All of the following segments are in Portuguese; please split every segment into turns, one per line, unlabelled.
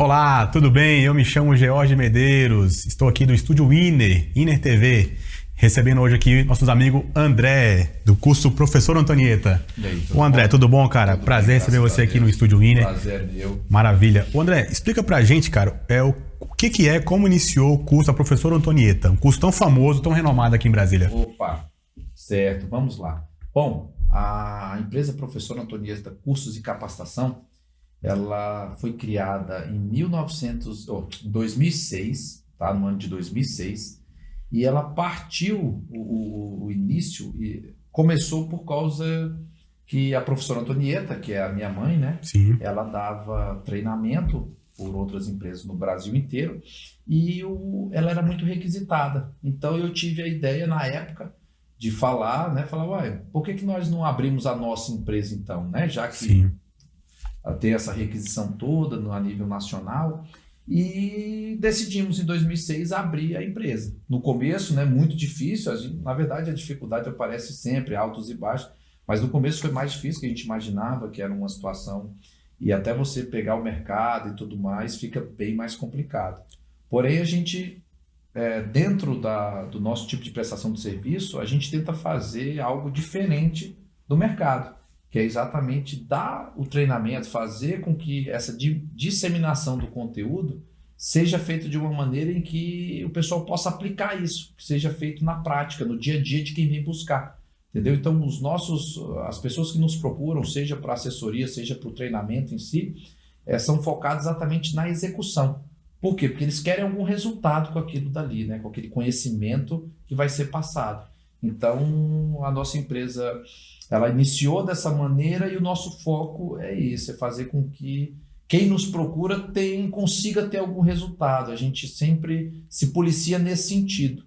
Olá, tudo bem? Eu me chamo George Medeiros, estou aqui do estúdio Iner TV, recebendo hoje aqui nossos amigos André, do curso Professor Antonieta.
E aí,
Ô André, tudo bom, cara?
Tudo
Prazer
bem,
receber
graças
você
a
aqui
Deus.
no estúdio Iner.
Prazer meu.
Maravilha. Ô André, explica pra gente, cara, como iniciou o curso da Professora Antonieta, um curso tão famoso, tão renomado aqui em Brasília.
Opa, certo, vamos lá. Bom, a empresa Professor Antonieta Cursos e Capacitação, ela foi criada em 2006, tá? No ano de 2006, e ela partiu, o início, e começou por causa que a professora Antonieta, que é a minha mãe, né?
Sim.
Ela dava treinamento por outras empresas no Brasil inteiro e ela era muito requisitada. Então eu tive a ideia na época de falar, né? Falar, ué, por que nós não abrimos a nossa empresa então, né? Já que
Sim.
ter essa requisição toda a nível nacional, e decidimos em 2006 abrir a empresa. No começo, né, muito difícil, na verdade a dificuldade aparece sempre, altos e baixos, mas no começo foi mais difícil que a gente imaginava, que era uma situação, e até você pegar o mercado e tudo mais, fica bem mais complicado. Porém, a gente, dentro do nosso tipo de prestação de serviço, a gente tenta fazer algo diferente do mercado, que é exatamente dar o treinamento, fazer com que essa disseminação do conteúdo seja feita de uma maneira em que o pessoal possa aplicar isso, que seja feito na prática, no dia a dia de quem vem buscar, entendeu? Então, as pessoas que nos procuram, seja para assessoria, seja para o treinamento em si, são focadas exatamente na execução. Por quê? Porque eles querem algum resultado com aquilo dali, né? Com aquele conhecimento que vai ser passado. Então, a nossa empresa, ela iniciou dessa maneira e o nosso foco é isso, é fazer com que quem nos procura consiga ter algum resultado. A gente sempre se policia nesse sentido.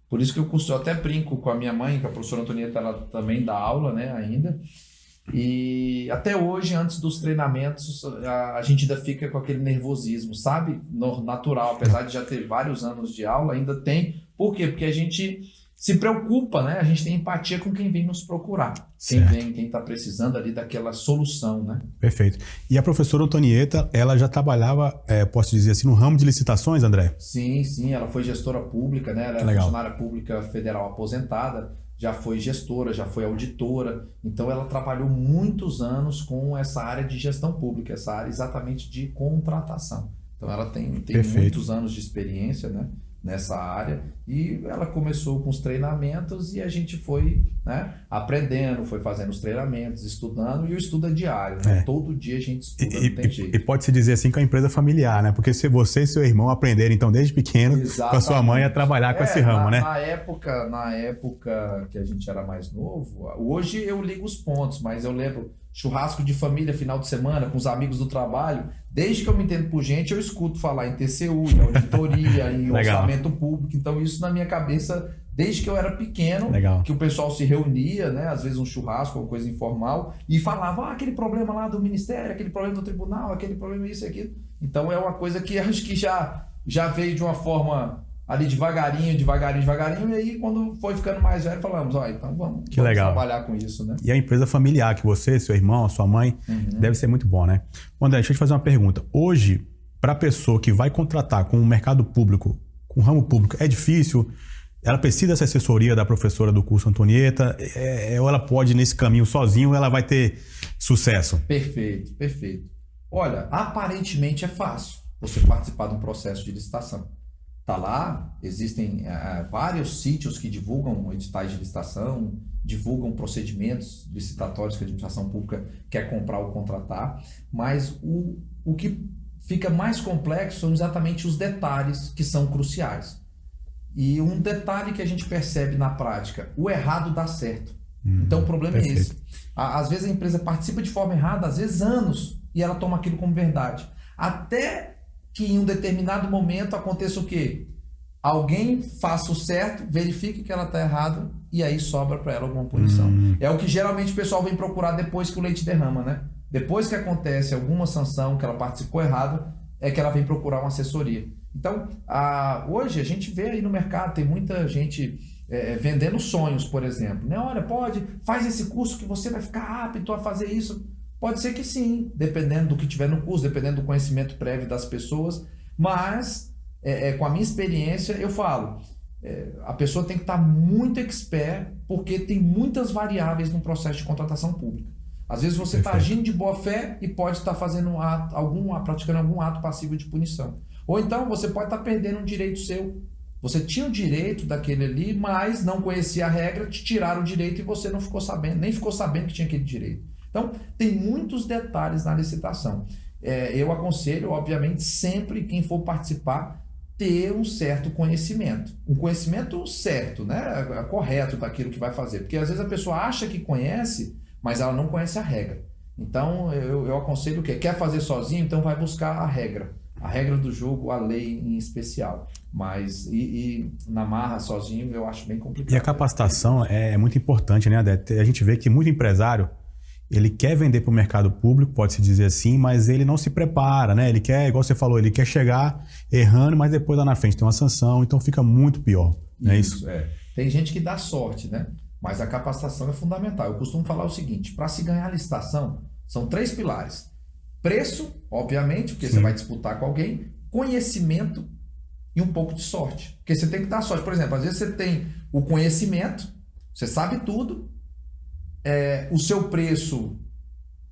Por isso que eu até brinco com a minha mãe, que a professora Antonieta, ela também dá aula, né, ainda. E até hoje, antes dos treinamentos, a gente ainda fica com aquele nervosismo, sabe? Natural, apesar de já ter vários anos de aula, ainda tem. Por quê? Porque a gente se preocupa, né? A gente tem empatia com quem vem nos procurar. Quem está precisando ali daquela solução, né?
Perfeito. E a professora Antonieta, ela já trabalhava, posso dizer assim, no ramo de licitações, André?
Sim, ela foi gestora pública, né? Ela é funcionária pública federal aposentada, já foi gestora, já foi auditora, então ela trabalhou muitos anos com essa área de gestão pública, essa área exatamente de contratação. Então ela tem muitos anos de experiência, né, nessa área, e ela começou com os treinamentos e a gente foi, né, aprendendo, foi fazendo os treinamentos, estudando, e o estudo é diário, né? Todo dia a gente estuda, não tem jeito.
E pode-se dizer assim que é uma empresa familiar, né? Porque se você e seu irmão aprenderam, então, desde pequeno, com a sua mãe a trabalhar com esse ramo, né?
Na época que a gente era mais novo, hoje eu ligo os pontos, mas eu lembro churrasco de família, final de semana, com os amigos do trabalho. Desde que eu me entendo por gente, eu escuto falar em TCU, em auditoria, em orçamento público. Então, isso na minha cabeça, desde que eu era pequeno, que o pessoal se reunia, né? Às vezes um churrasco, uma coisa informal, e falava, aquele problema lá do ministério, aquele problema do tribunal, aquele problema isso e aquilo. Então, é uma coisa que acho que já veio de uma forma ali devagarinho, e aí quando foi ficando mais velho, falamos, então vamos trabalhar com isso, né?
E a empresa familiar, que você, seu irmão, sua mãe, deve ser muito bom, né? André, deixa eu te fazer uma pergunta. Hoje, para a pessoa que vai contratar com o mercado público, com o ramo público, é difícil? Ela precisa dessa assessoria da professora do curso Antonieta? Ou ela pode ir nesse caminho sozinho ou ela vai ter sucesso?
Perfeito. Olha, aparentemente é fácil você participar de um processo de licitação. Tá lá, existem vários sítios que divulgam editais de licitação, divulgam procedimentos licitatórios que a administração pública quer comprar ou contratar, mas o que fica mais complexo são exatamente os detalhes que são cruciais. E um detalhe que a gente percebe na prática, o errado dá certo. Então o problema é esse. Às vezes a empresa participa de forma errada, às vezes anos, e ela toma aquilo como verdade. Até que em um determinado momento aconteça o quê? Alguém faça o certo, verifique que ela está errada e aí sobra para ela alguma punição. É o que geralmente o pessoal vem procurar depois que o leite derrama, né? Depois que acontece alguma sanção, que ela participou errado, é que ela vem procurar uma assessoria. Então, hoje a gente vê aí no mercado, tem muita gente vendendo sonhos, por exemplo. Né? Olha, faz esse curso que você vai ficar apto a fazer isso. Pode ser que sim, dependendo do que tiver no curso, dependendo do conhecimento prévio das pessoas, mas com a minha experiência eu falo, a pessoa tem que estar muito expert, porque tem muitas variáveis no processo de contratação pública. Às vezes você está agindo de boa fé e pode estar fazendo praticando algum ato passivo de punição. Ou então você pode estar perdendo um direito seu. Você tinha o direito daquele ali, mas não conhecia a regra, te tiraram o direito e você não ficou sabendo, nem ficou sabendo que tinha aquele direito. Então, tem muitos detalhes na licitação. Eu aconselho, obviamente, sempre quem for participar, ter um certo conhecimento. Um conhecimento certo, né? Correto daquilo que vai fazer. Porque às vezes a pessoa acha que conhece, mas ela não conhece a regra. Então, eu aconselho o quê? Quer fazer sozinho? Então vai buscar a regra. A regra do jogo, a lei em especial. Mas na marra, sozinho, eu acho bem complicado.
E a capacitação é muito importante, né, Adé? A gente vê que muito empresário, ele quer vender para o mercado público, pode-se dizer assim, mas ele não se prepara, né? Ele quer, igual você falou, ele quer chegar errando, mas depois lá na frente tem uma sanção, então fica muito pior. Não é isso?
Tem gente que dá sorte, né? Mas a capacitação é fundamental. Eu costumo falar o seguinte, para se ganhar a licitação, são 3 pilares. Preço, obviamente, porque você vai disputar com alguém, conhecimento e um pouco de sorte. Porque você tem que dar sorte. Por exemplo, às vezes você tem o conhecimento, você sabe tudo, o seu preço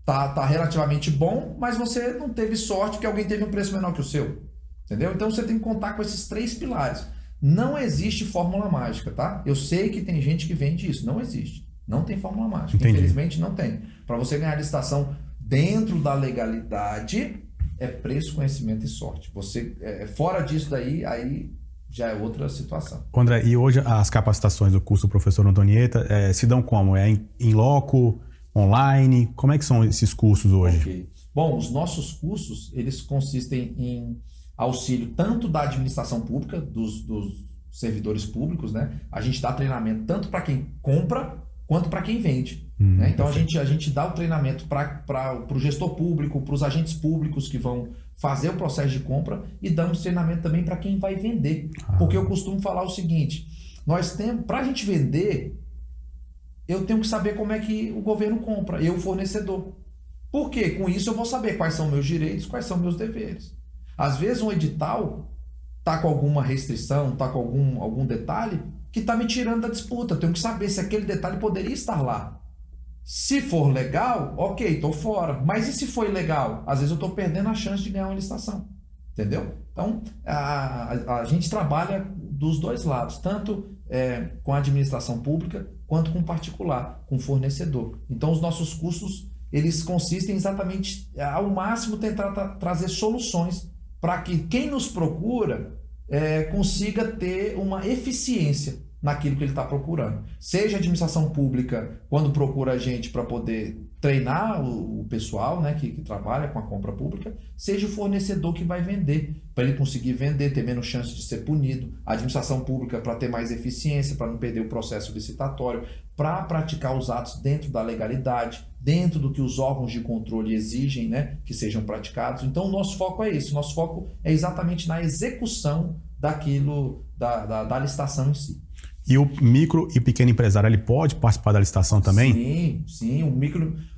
tá relativamente bom, mas você não teve sorte porque alguém teve um preço menor que o seu. Entendeu? Então você tem que contar com esses 3 pilares. Não existe fórmula mágica, tá? Eu sei que tem gente que vende isso. Não existe. Não tem fórmula mágica.
Entendi.
Infelizmente não tem. Para você ganhar a licitação dentro da legalidade, é preço, conhecimento e sorte. Você, fora disso daí, aí já é outra situação.
André, e hoje as capacitações do curso do professor Antonieta se dão como? Em loco, online? Como é que são esses cursos hoje?
Okay. Bom, os nossos cursos, eles consistem em auxílio tanto da administração pública, dos servidores públicos, né? A gente dá treinamento tanto para quem compra quanto para quem vende. Né? Então a gente dá o treinamento para o gestor público, para os agentes públicos que vão fazer o processo de compra e damos treinamento também para quem vai vender. Porque eu costumo falar o seguinte, para a gente vender, eu tenho que saber como é que o governo compra, eu fornecedor. Por quê? Com isso eu vou saber quais são meus direitos, quais são meus deveres. Às vezes um edital está com alguma restrição, está com algum detalhe que está me tirando da disputa. Eu tenho que saber se aquele detalhe poderia estar lá. Se for legal, ok, estou fora. Mas e se for ilegal? Às vezes eu estou perdendo a chance de ganhar uma licitação. Entendeu? Então, a gente trabalha dos dois lados, tanto com a administração pública quanto com o particular, com o fornecedor. Então, os nossos cursos, eles consistem exatamente, ao máximo, tentar trazer soluções para que quem nos procura consiga ter uma eficiência naquilo que ele está procurando. Seja a administração pública, quando procura a gente para poder treinar o pessoal, né, que trabalha com a compra pública, seja o fornecedor que vai vender, para ele conseguir vender, ter menos chance de ser punido. A administração pública para ter mais eficiência, para não perder o processo licitatório, para praticar os atos dentro da legalidade, dentro do que os órgãos de controle exigem, né, que sejam praticados. Então, o nosso foco é esse. O nosso foco é exatamente na execução daquilo, da licitação em si.
E o micro e pequeno empresário, ele pode participar da licitação também?
Sim.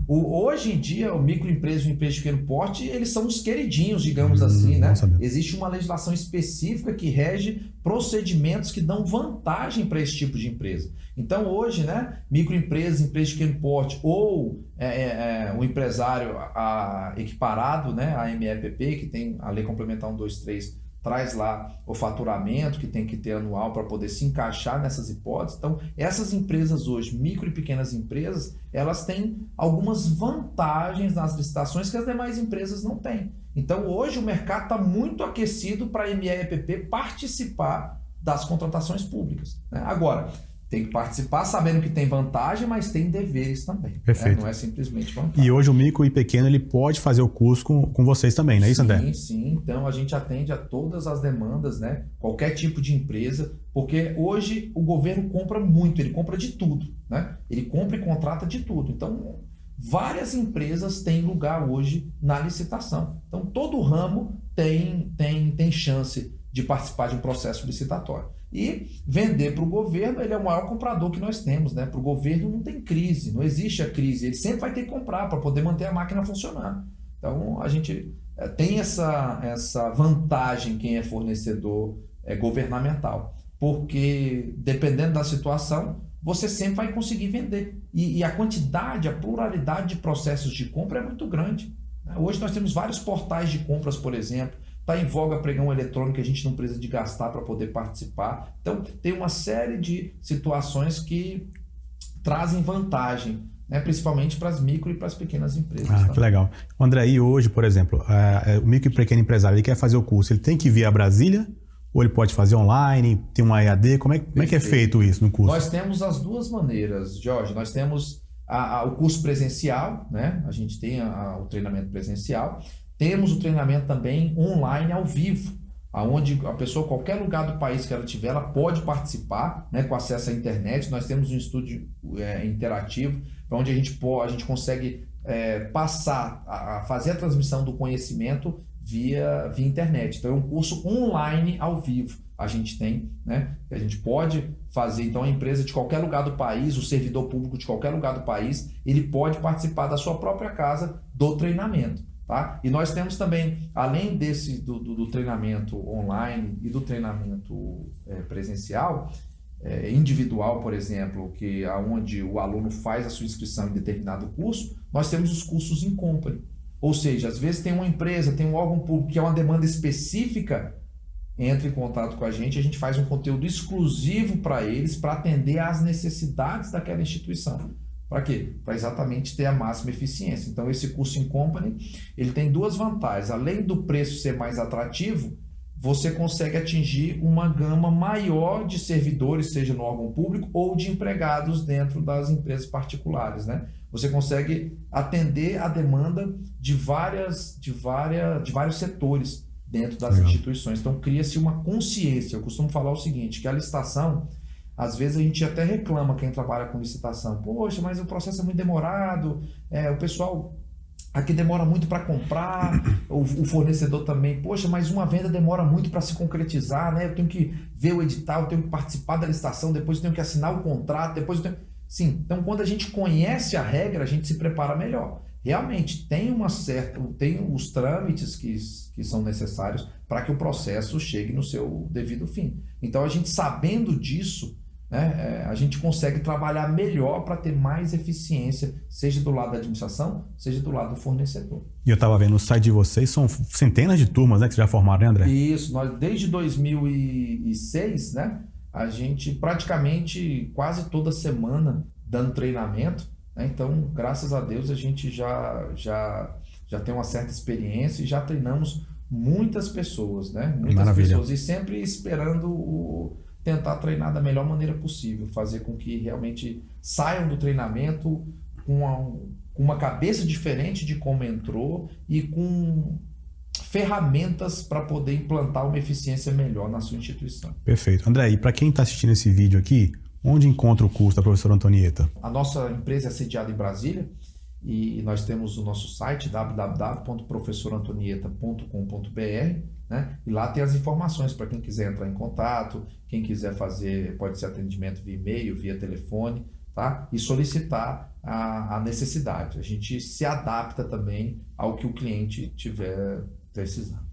Hoje em dia, o microempresa e o empresa de pequeno porte, eles são os queridinhos, digamos assim, né? Existe uma legislação específica que rege procedimentos que dão vantagem para esse tipo de empresa. Então, hoje, né, microempresas, empresas de pequeno porte ou o empresário equiparado, né, a MEPP, que tem a Lei Complementar 123, traz lá o faturamento que tem que ter anual para poder se encaixar nessas hipóteses. Então, essas empresas hoje, micro e pequenas empresas, elas têm algumas vantagens nas licitações que as demais empresas não têm. Então, hoje o mercado está muito aquecido para a MEPP participar das contratações públicas, né? Agora, tem que participar sabendo que tem vantagem, mas tem deveres também.
Perfeito.
Né? Não é simplesmente vantagem.
E hoje o micro e pequeno ele pode fazer o curso com vocês também, não é isso, André?
Sim. Então a gente atende a todas as demandas, né? Qualquer tipo de empresa, porque hoje o governo compra muito, ele compra de tudo, né? Ele compra e contrata de tudo. Então, várias empresas têm lugar hoje na licitação. Então, todo ramo tem tem chance de participar de um processo licitatório. E vender para o governo, ele é o maior comprador que nós temos, né? Para o governo não tem crise, não existe a crise, ele sempre vai ter que comprar para poder manter a máquina funcionando. Então, a gente tem essa vantagem quem é fornecedor governamental, porque dependendo da situação, você sempre vai conseguir vender. E a quantidade, a pluralidade de processos de compra é muito grande. Hoje nós temos vários portais de compras, por exemplo. Está em voga pregão eletrônico, a gente não precisa de gastar para poder participar. Então, tem uma série de situações que trazem vantagem, né? Principalmente para as micro e para as pequenas empresas.
Ah, que legal. André, e hoje, por exemplo, o micro e pequeno empresário, ele quer fazer o curso, ele tem que vir a Brasília? Ou ele pode fazer online, tem um EAD? Como é que é feito isso no curso?
Nós temos as duas maneiras, Jorge. Nós temos o curso presencial, né? A gente tem o treinamento presencial. Temos o treinamento também online ao vivo, onde a pessoa, qualquer lugar do país que ela tiver, ela pode participar, né, com acesso à internet. Nós temos um estúdio interativo, onde a gente consegue fazer a transmissão do conhecimento via internet. Então é um curso online ao vivo. A gente tem, né? A gente pode fazer, então a empresa de qualquer lugar do país, o servidor público de qualquer lugar do país, ele pode participar da sua própria casa do treinamento. Tá? E nós temos também, além do treinamento online e do treinamento presencial, individual, por exemplo, onde o aluno faz a sua inscrição em determinado curso, nós temos os cursos in company. Ou seja, às vezes tem uma empresa, tem um órgão público que é uma demanda específica, entra em contato com a gente faz um conteúdo exclusivo para eles, para atender às necessidades daquela instituição. Para quê? Para exatamente ter a máxima eficiência. Então, esse curso in company, ele tem duas vantagens. Além do preço ser mais atrativo, você consegue atingir uma gama maior de servidores, seja no órgão público ou de empregados dentro das empresas particulares, né? Você consegue atender a demanda de vários setores dentro das instituições. Então, cria-se uma consciência. Eu costumo falar o seguinte, que a licitação, às vezes a gente até reclama quem trabalha com licitação. Poxa, mas o processo é muito demorado, o pessoal aqui demora muito para comprar, o fornecedor também. Poxa, mas uma venda demora muito para se concretizar, né? Eu tenho que ver o edital, eu tenho que participar da licitação, depois eu tenho que assinar o contrato, depois eu tenho... Sim, então quando a gente conhece a regra, a gente se prepara melhor. Realmente tem os trâmites que são necessários para que o processo chegue no seu devido fim. Então a gente sabendo disso, né, a gente consegue trabalhar melhor para ter mais eficiência, seja do lado da administração, seja do lado do fornecedor.
E eu estava vendo no site de vocês, são centenas de turmas, né, que vocês já formaram, né, André?
Isso, nós desde 2006, né, a gente praticamente quase toda semana dando treinamento, né, então graças a Deus a gente já tem uma certa experiência e já treinamos muitas pessoas, né, pessoas, e sempre esperando tentar treinar da melhor maneira possível, fazer com que realmente saiam do treinamento com uma cabeça diferente de como entrou e com ferramentas para poder implantar uma eficiência melhor na sua instituição.
Perfeito. André, e para quem está assistindo esse vídeo aqui, onde encontra o curso da professora Antonieta?
A nossa empresa é sediada em Brasília e nós temos o nosso site www.professorantonieta.com.br, né? E lá tem as informações para quem quiser entrar em contato, quem quiser fazer, pode ser atendimento via e-mail, via telefone, tá? E solicitar a necessidade. A gente se adapta também ao que o cliente tiver precisando.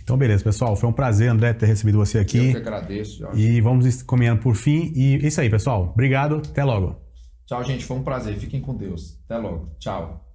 Então, beleza, pessoal. Foi um prazer, André, ter recebido você aqui.
Eu que agradeço, Jorge.
E vamos caminhando por fim. E é isso aí, pessoal. Obrigado. Até logo.
Tchau, gente. Foi um prazer. Fiquem com Deus. Até logo. Tchau.